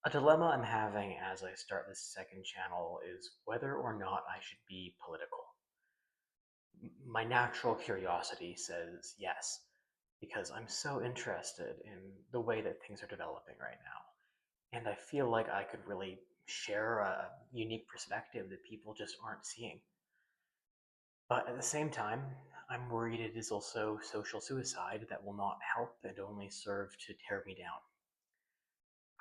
A dilemma I'm having as I start this second channel is whether or not I should be political. My natural curiosity says yes, because I'm so interested in the way that things are developing right now. And I feel like I could really share a unique perspective that people just aren't seeing. But at the same time, I'm worried it is also social suicide that will not help and only serve to tear me down.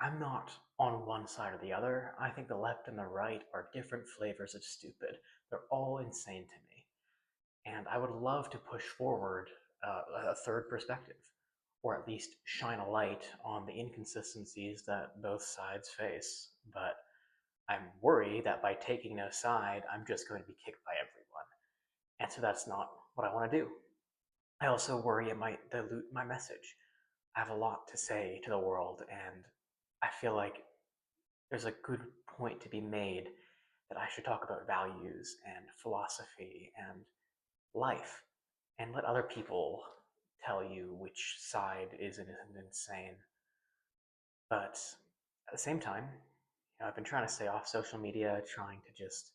I'm not on one side or the other. I think the left and the right are different flavors of stupid. They're all insane to me. And I would love to push forward a third perspective, or at least shine a light on the inconsistencies that both sides face. But I'm worried that by taking no side, I'm just going to be kicked by everyone. And so that's not what I want to do. I also worry it might dilute my message. I have a lot to say to the world, and I feel like there's a good point to be made that I should talk about values and philosophy and life and let other people tell you which side is and isn't insane. But at the same time, I've been trying to stay off social media, trying to just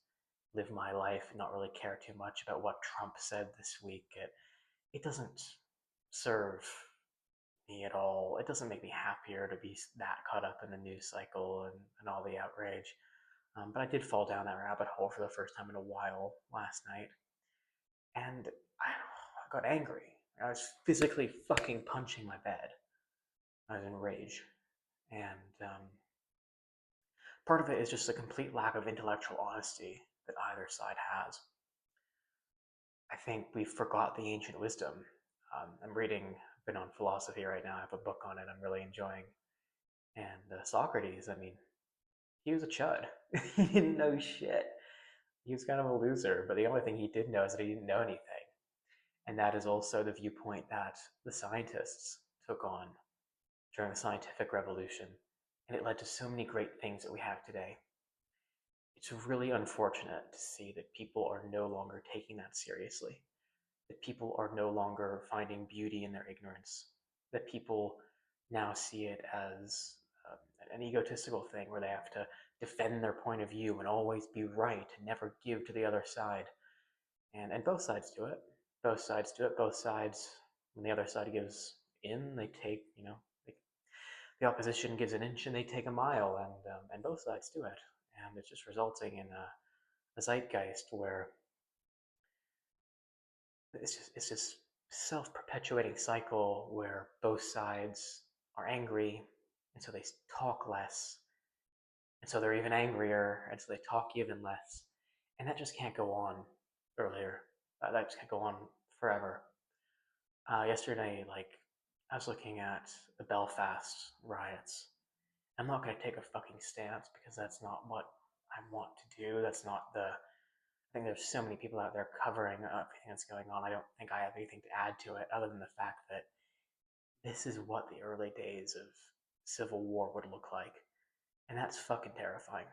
live my life and not really care too much about what Trump said this week. It doesn't serve me at all. It doesn't make me happier to be that caught up in the news cycle and all the outrage. But I did fall down that rabbit hole for the first time in a while last night, and I got angry. I was physically fucking punching my bed. I was in rage, and part of it is just a complete lack of intellectual honesty that either side has. I think we forgot the ancient wisdom. I'm reading, I've been on philosophy right now. I have a book on it I'm really enjoying. And Socrates, I mean, he was a chud. He didn't know shit. He was kind of a loser, but the only thing he did know is that he didn't know anything. And that is also the viewpoint that the scientists took on during the scientific revolution. And it led to so many great things that we have today. It's really unfortunate to see that people are no longer taking that seriously, that people are no longer finding beauty in their ignorance, that people now see it as an egotistical thing where they have to defend their point of view and always be right and never give to the other side. And both sides do it. Both sides do it. Both sides, when the other side gives in, they take, the opposition gives an inch and they take a mile, and both sides do it. And it's just resulting in a zeitgeist where it's just self-perpetuating cycle where both sides are angry, and so they talk less, and so they're even angrier, and so they talk even less, and that just can't go on earlier. That just can't go on forever. Yesterday, I was looking at the Belfast riots. I'm not going to take a fucking stance because that's not what I want to do. That's not the. I think there's so many people out there covering everything that's going on. I don't think I have anything to add to it other than the fact that this is what the early days of civil war would look like, and that's fucking terrifying.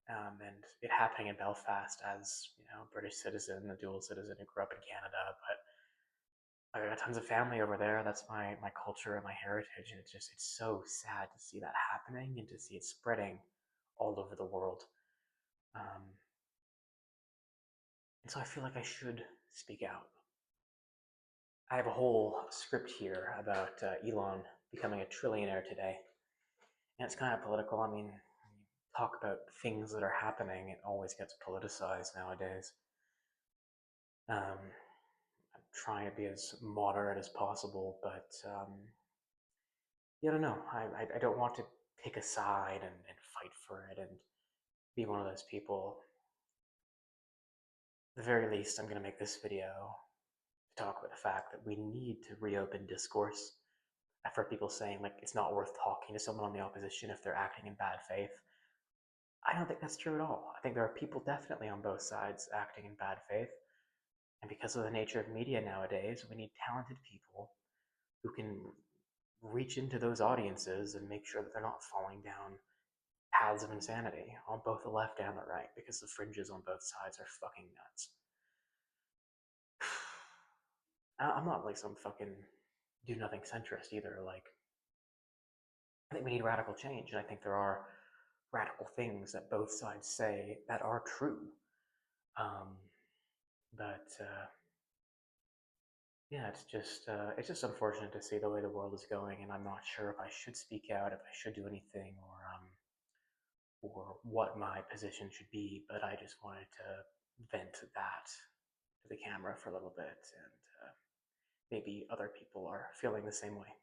And it happening in Belfast as a British citizen, a dual citizen who grew up in Canada, but I got tons of family over there. That's my culture and my heritage, and it's so sad to see that happening and to see it spreading all over the world. Um, and so I feel like I should speak out. I have a whole script here about Elon becoming a trillionaire today, and it's kind of political. I mean, when you talk about things that are happening, it always gets politicized nowadays. I'm trying to be as moderate as possible, but yeah, I don't know. I don't want to pick a side and fight for it and be one of those people. At the very least, I'm going to make this video to talk about the fact that we need to reopen discourse. I've heard people saying like it's not worth talking to someone on the opposition if they're acting in bad faith. I don't think that's true at all. I think there are people definitely on both sides acting in bad faith. And because of the nature of media nowadays, we need talented people who can reach into those audiences and make sure that they're not falling down paths of insanity on both the left and the right, because the fringes on both sides are fucking nuts. I'm not like some fucking do nothing centrist either. Like, I think we need radical change, and I think there are radical things that both sides say that are true. Um, but yeah, it's just unfortunate to see the way the world is going, and I'm not sure if I should speak out, if I should do anything, or what my position should be. But I just wanted to vent that to the camera for a little bit, and maybe other people are feeling the same way.